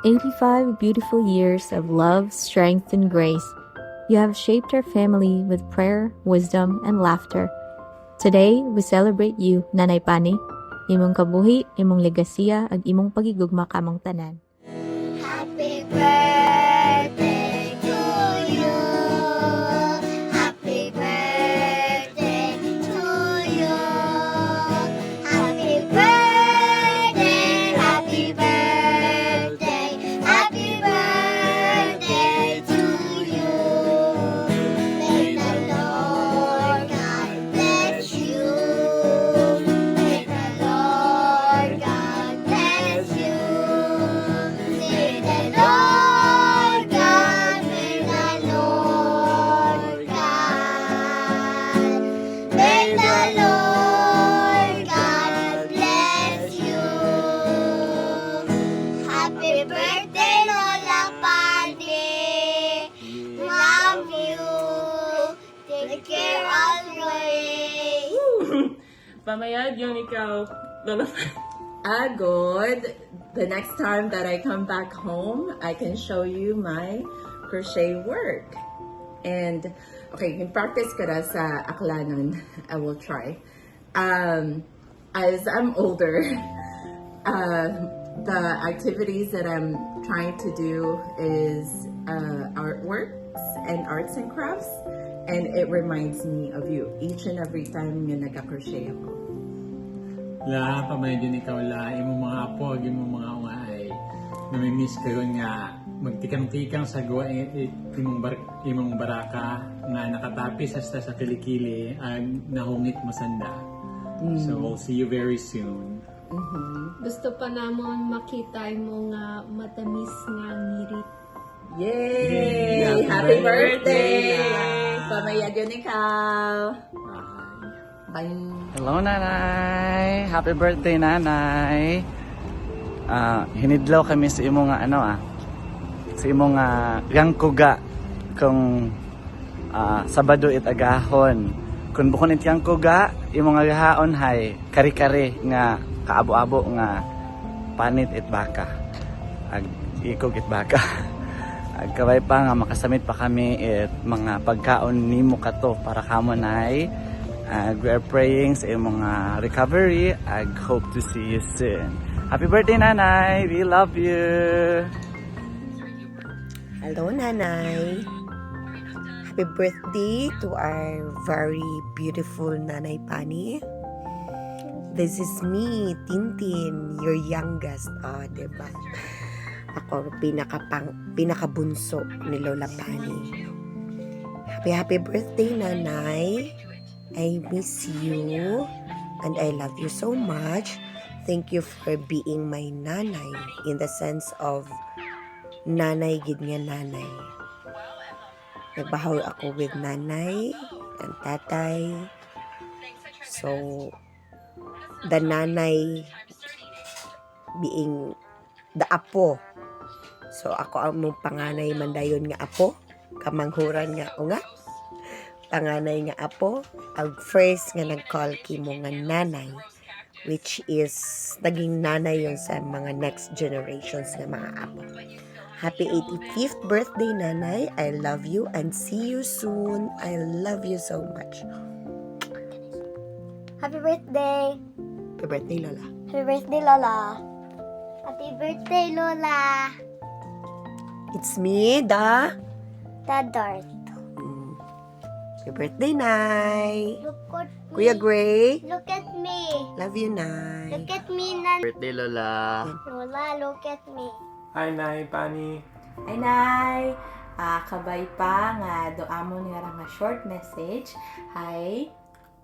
85 beautiful years of love, strength, and grace. You have shaped our family with prayer, wisdom, and laughter. Today, we celebrate you, Nanay Pani. Imong kabuhi, imong legasiya, ag imong pagigugma kamong tanan. Happy birthday to you. Happy birthday to you. Happy birthday, happy birthday, happy birthday to you. May the Lord God bless you. May the Lord God bless you. May the Lord God, may the Lord God, may the Lord God bless you. Happy birthday, Lola Pani. Love you. Take care always. Pamayad yun ikaw. Lola. Good. The next time that I come back home, I can show you my crochet work. And, okay, yung practice ko na sa aklanon, I will try. As I'm older, the activities that I'm trying to do is artworks and arts and crafts. And it reminds me of you each and every time yung nagka-crochet ako. La, pamayadin ikaw la, imong mga apo, imong mga ungay. Namimiss ko nga, magtikang-tikang sa gawa imong baraka nga nakatapis hasta sa kilikili ang nahungit masanda. So we'll see you very soon. Gusto pa namon makita mo nga matamis nga ngirit. Yay! Happy Happy birthday! birthday! Pamayag yun ikaw! Bye! Hello, Nanay! Happy birthday, Nanay! Hinidlaw kami sa imong sa imong yangkuga kung Sabado it agahon. Kung bukon it yangkuga, imong agahaon hay kari-kari nga kaabo-abo nga panit it baka. Ag ikog it baka. Ag kaway pa nga makasamit pa kami it mga pagkaon nimo kato para kamo nay. We are praying sa iyong mga recovery. I hope to see you soon. Happy birthday, Nanay! We love you! Hello, Nanay! Happy birthday to our very beautiful Nanay Pani. This is me, Tintin, your youngest. Diba? Ako, pinakabunso ni Lola Pani. Happy birthday, Nanay! I miss you and I love you so much. Thank you for being my nanay in the sense of nanay gid nga nanay. Nagbahaw ako with nanay and tatay. So the nanay being the apo. So ako ang mong panganay mandayon nga apo, kamanghuran nga unga. Panganay nga apo, ang first nga nag-call kimo nga nanay, which is naging nanay yun sa mga next generations nga mga apo. Happy 85th birthday, Nanay. I love you and see you soon. I love you so much. Happy birthday. Happy birthday, Lola. Happy birthday, Lola. Happy birthday, Lola. It's me, the Dart. Happy birthday, Nay. Look at me. Kuya Gray. Look at me. Love you, Nay. Look at me, Nan. Birthday, Lola! Lola, look at me. Hi, Nay, Pani. Ay, Nay! Kabay pa nga doamon nga nga short message. Hi!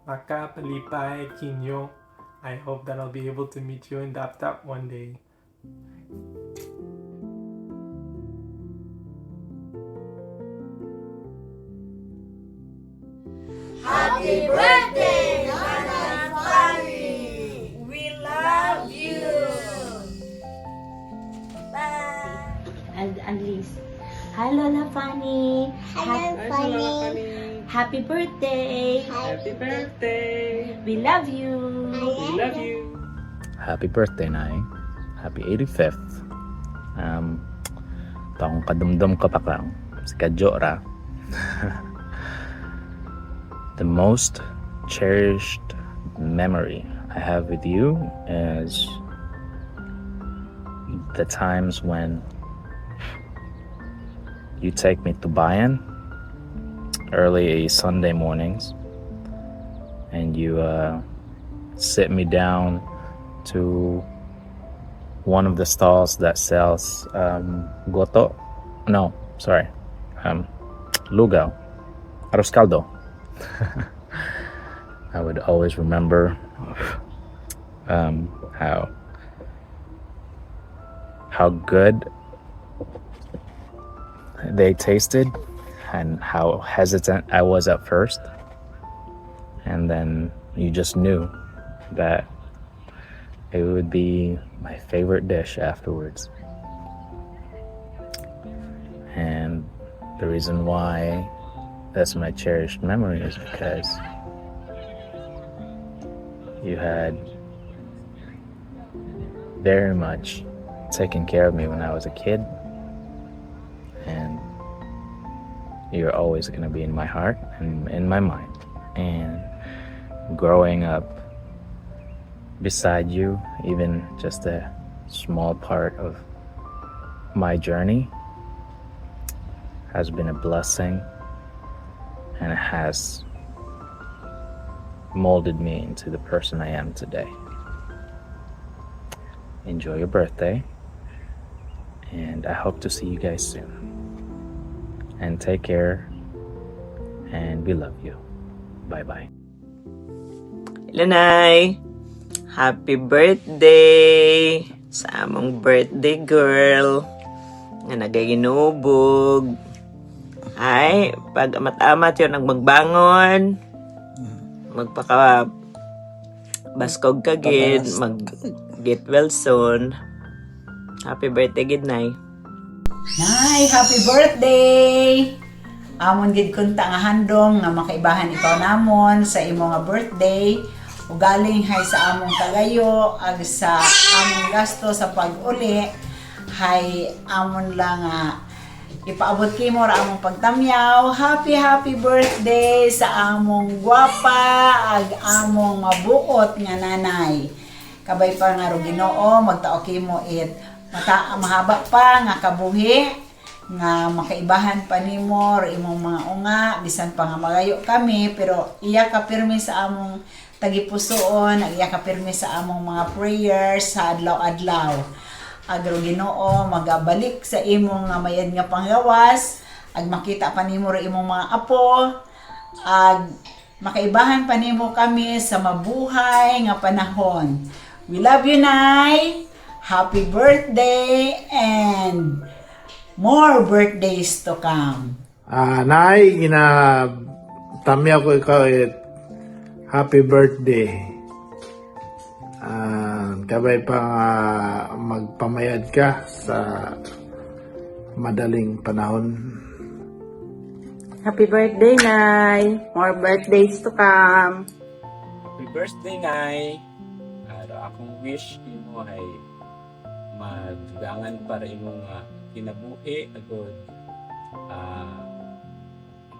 Maka palipay kinyo. I hope that I'll be able to meet you in Dap Dap one day. Happy birthday, Nanay Pani. We love you. Bye. And Liz. Hi, Lola Fanny. Hello, Pani. Happy birthday. Happy birthday! We love you. We love you! Happy birthday, Nay. Happy 85th. taong kadumdum ko pa lang, si Kajora. The most cherished memory I have with you is the times when you take me to Bayan early Sunday mornings, and you sit me down to one of the stalls that sells goto. No, sorry, lugaw, arroz caldo. I would always remember how good they tasted and how hesitant I was at first, and then you just knew that it would be my favorite dish afterwards. And the reason why that's my cherished memory is because you had very much taken care of me when I was a kid, and you're always going to be in my heart and in my mind. And growing up beside you, even just a small part of my journey, has been a blessing, and it has molded me into the person I am today. Enjoy your birthday, and I hope to see you guys soon. And take care, and we love you. Bye-bye. Hello, Nay! Happy birthday sa among birthday girl nga nagaginubog. Ay, pag amat-amat yun ang magbangon, magpaka baskog kagid, mag get well soon. Happy birthday, good night. Nay, happy birthday! Amon gid kunta nga handom nga makaibahan ikaw namon sa imo nga birthday. Ug galing hay sa among kagayo ag sa among gasto sa pag-uli, hay amon lang ipaabot kimo ra among pagtamyaw. Happy birthday sa among gwapa ag among mabuot nga nanay. Kabay pa nga ro Ginoo, magtao kimo it mahaba pa nga kabuhi nga makaibahan pa nimo or imong mga unga bisan pa nga magayo kami, pero iya ka pirmi sa among tagipusoon, iya ka pirmi sa among mga prayers sa adlaw-adlaw. Agro Ginoo, magabalik sa imong nga mayad nga panggawas, ag makita pa nimo ra imong mga apo, ag makaibahan pa nimo kami sa mabuhay nga panahon. We love you, Nay. Happy birthday and more birthdays to come. Nay, tamya ko ikaw happy birthday. Kabay pa magpamayad ka sa madaling panahon. Happy birthday, Nay! More birthdays to come. Happy birthday, Nay! Akong wish imo ay magdugangan para imong kinabuhi agod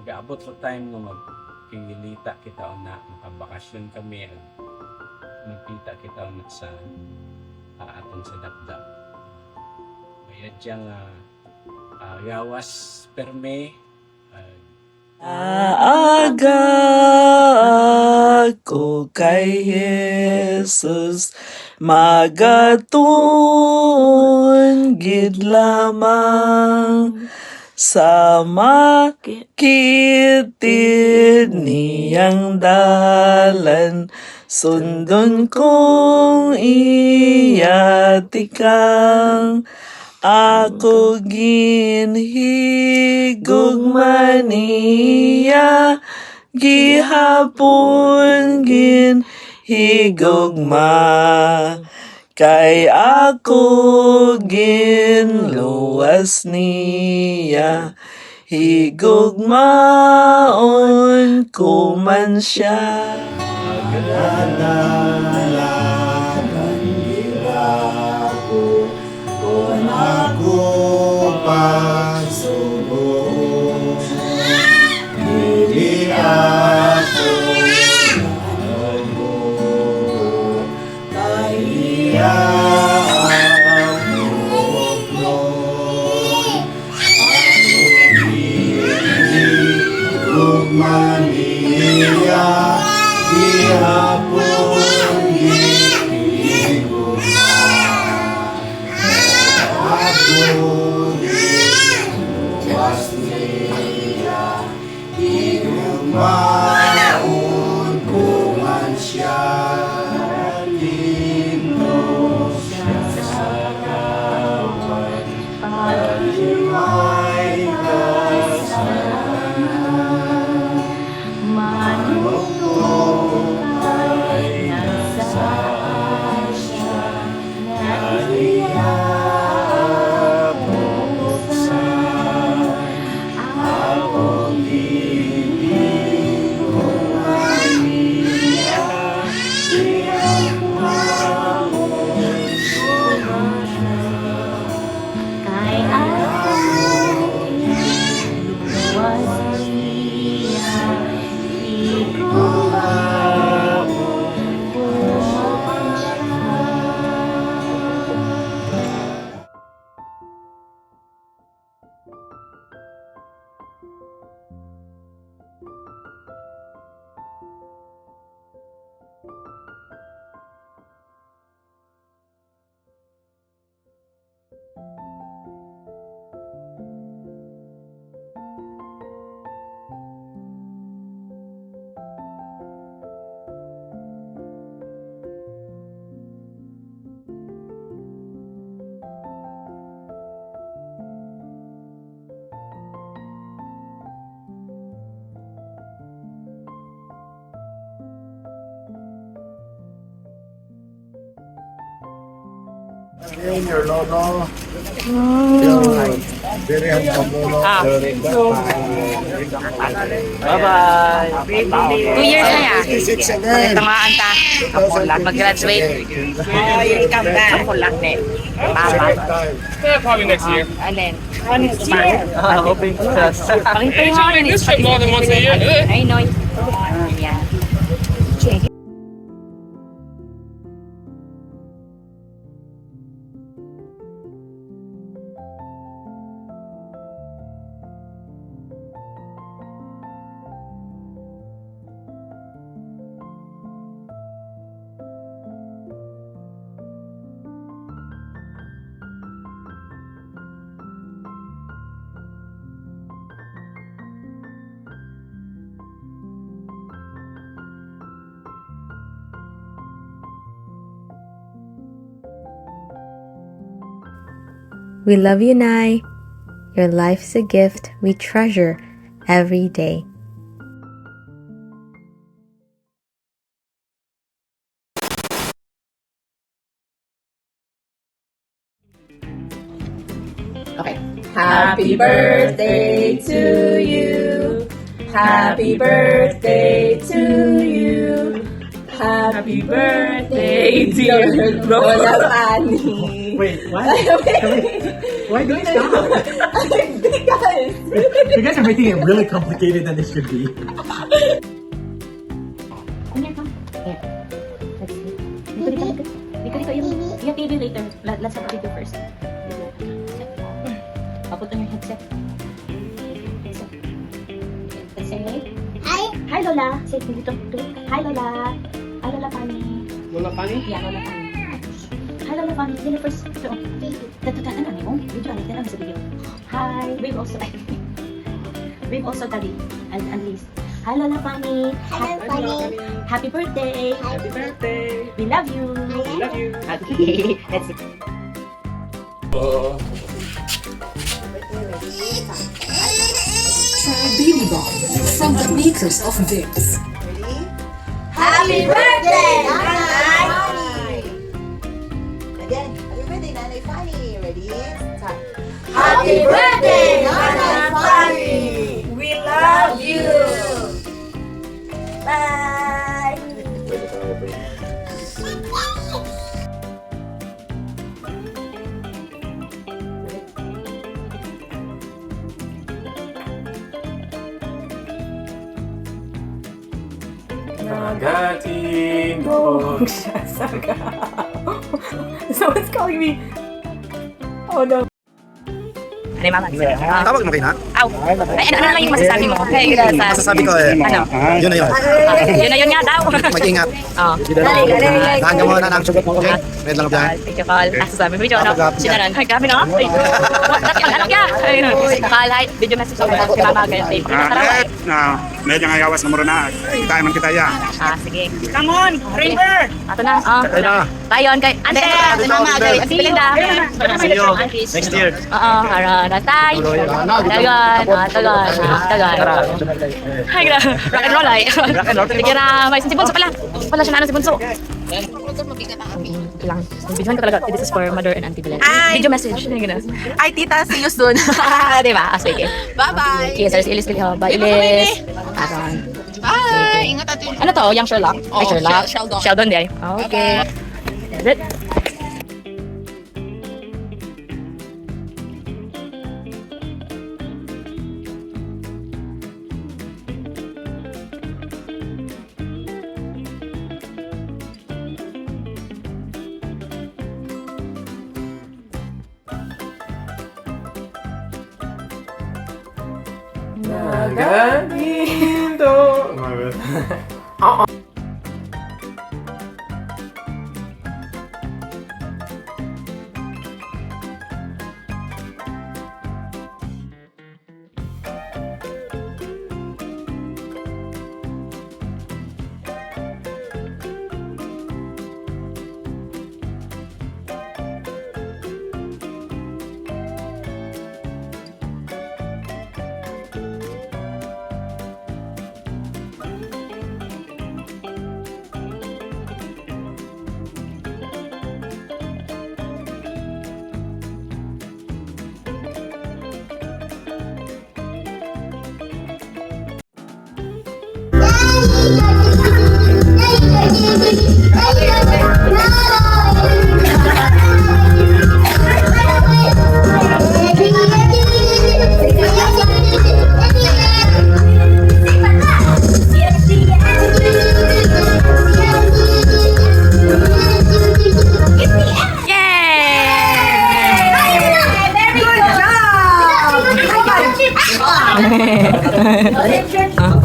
mag-aabot sa time nga magpingilita kita na makabakasyon kami at magkita kita na sa atong sa dapdap. Mayad diyang gawas perme Aga ako kay Jesus, magatun gid lamang sa makitid niyang dalan, sundon kong iyatikang ako ginhigugma niya, gihapon ginhigugma, kay ako ginluwas niya, higugmaon ko man siya. Ako subuong dili ako nagbuo kay iya ang buknoy ako gugman niya gihapon gihigugma ako was niya gihugmaon ko man siya lindo siya sa kawan paglimay kasanan manugtong ay nasa siya naliyabuksan akong ibigong niya iyang maon sumasya kay akong luwas niya Your lolo. Very handsome lolo. Bye-bye. 2 years na ya. 56 again. Tangaan ta. Ako lang mag-graduate. Come back. Ako lang din. Tama. Probably next year. Alin? Next year. Hoping for us. Pakintay mo ako This trip more than once a year. I know. Yeah. We love you, Nai. Your life is a gift we treasure every day. Okay. Happy birthday to you. Happy birthday to you. Happy birthday, dear Lola Fanny. Wait, what? Why do you stop? Because You guys are making it really complicated than it should be. Yung TV later. Let's have a video first. Put on your headset. Let's say hi. Hi Lola. Say dito. Hi Lola. Hi Lola Fanny. Lola Fanny? Yeah, Lola Fanny. Hi Lola Fanny. Dito first. Ito. Ano mo? Video ano sa video. Hi. Wave also. Wave also Daddy and Liz. Hi Lola Fanny. Hello, Fanny. Happy birthday. Happy birthday. We love you. We love you. Okay. That's it. Try Baby Bomb from the makers of Vicks. Happy birthday, Nanay! Again, happy birthday, Nanay Fanny. Ready? Start. Happy birthday, Nanay Fanny! We love you! Bye! Nagatindog siya sa Someone's calling me. Oh no. Ano yung mama? Tawag mo kayo na? Aw. Ay, ano naman yung masasabi mo? Hey, Masasabi ko eh. Ano? Yun na yun. Yun na yun nga daw. Mag-ingat. Oo. Hanggang mo na ng sugat mo. Okay? Wait lang biyahe. Thank you, Carl. Sasabi mo, Jono. Sinaran. Ay, grabe no? Ay, ano ka? Carl, hi. Video message ako. Si mama ganyan. Tarawa eh. Medyo nga yawas na muro na. Kita man kita ya. Sige. Come on, River! Ato na. Tayon kay Ante. Mama, kay Belinda. See you next year. Oo, harap. Tay. Tagan. Ay, grabe. Rock and roll ay. Sige na, may si Bunso pala. Wala siya na si Bunso. Lang. Videohan ko talaga. This is for mother and auntie Belen. Video message. Ay, tita, see you soon. Diba? Sige. Bye-bye. Okay, sa Ilis Kiliho. Bye, Ilis. Aron. Bye. Ingat natin. Ano to? Young Sherlock? Ay, Sherlock. Sheldon di ay. Okay. That's it. Nagatindog. Oo.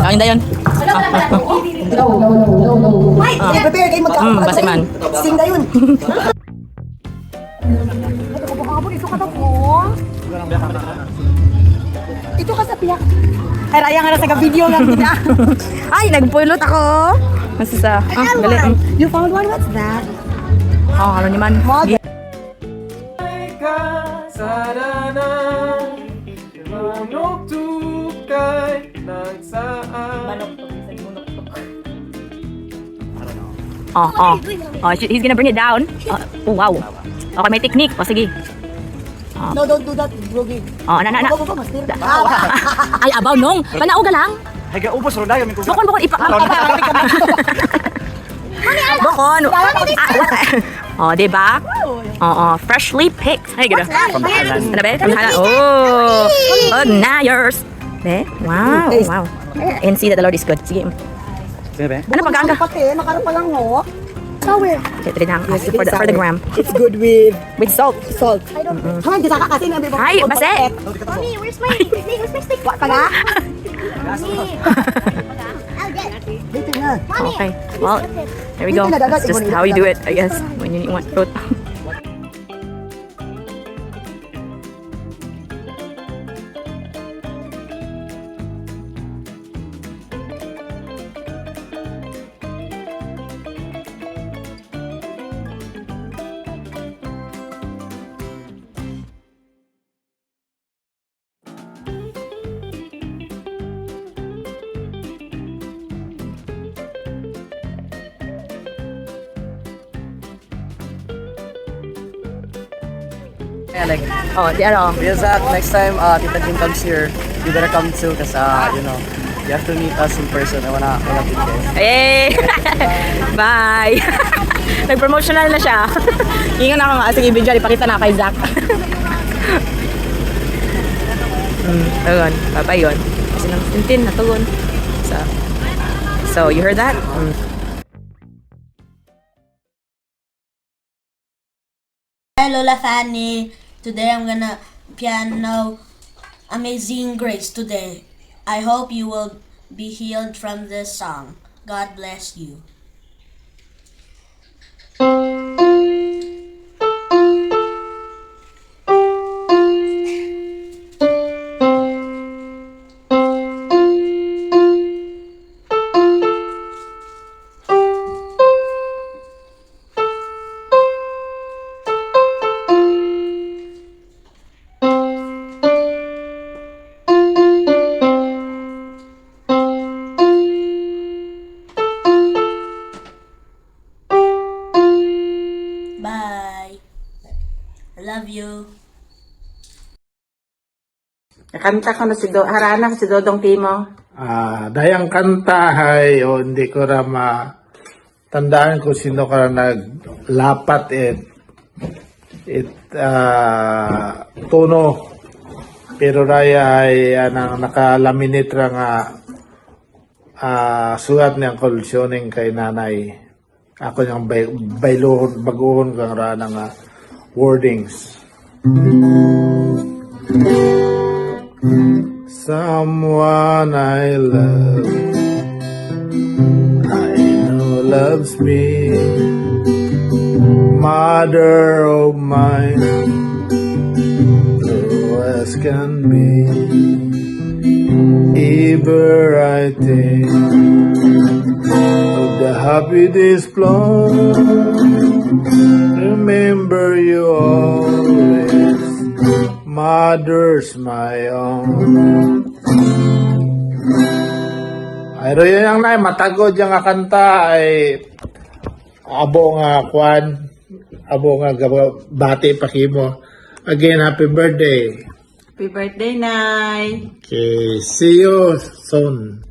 Kain dayon. Prepare kayo Basi man. Sing na yun. Ito ka sa piyak. Ay, raya nga na sa video nga kita. Ay, nagpulot ako. Masasa. Gali. You found one? What's that? Ano naman? Kasalanan manok tukay ng saan. He's gonna bring it down. Oh, wow. Okay, may technique. Sige. No, don't do that, Brogy. Na. Go, master. Ay, abaw nung. Panauga lang. Haga ubos ro dayon ko. Bukon ipa. Bukon. Diba? Freshly picked. Ay, gano'n. Ano ba? Kamhala. Nice. Wow. And see that the Lord is good. Sige. Ano pag-aanga? Makaroon pa lang, no? Sour. Okay, try na. For the gram. It's good with salt. salt. Haman, di saka kasi nabi mo. Ay, base. Mommy, where's my stick? Wa pa nga? I'll get it. Dito na. Okay. Well, there we go. That's just how you do it, I guess, when you want fruit. Like, Yes, next time Tita Jin comes here, you better come too because you have to meet us in person. I wanna meet you guys. Hey! Bye! Nag-promotional na siya. Ingat ako nga. Sige, video. Ipakita na kay Zach. Ayun. Bye-bye yun. Kasi nang tintin, natugon. Sa So you heard that? Hi, Lola Fanny. Today I'm gonna piano Amazing Grace today. I hope you will be healed from this song. God bless you. Bye. I love you. Nakanta ko na si harana si Dodong Timo. Dayang kanta ay hindi ko na matandaan kung sino ka naglapat tono. Pero daya ay nakalaminate nga sulat niyang kolusyoning kay nanay. Ako niyang baguhon kang rana nga wordings. Someone I love, I know loves me, mother of mine, true as can be. Ever I think of the happy display, remember you always, mother's my own. Ay royo yang nay matagod yang nga kanta ay abo nga kwan, abo nga bati pakimo. Again, happy birthday. Happy birthday, Nay. Okay, see you soon.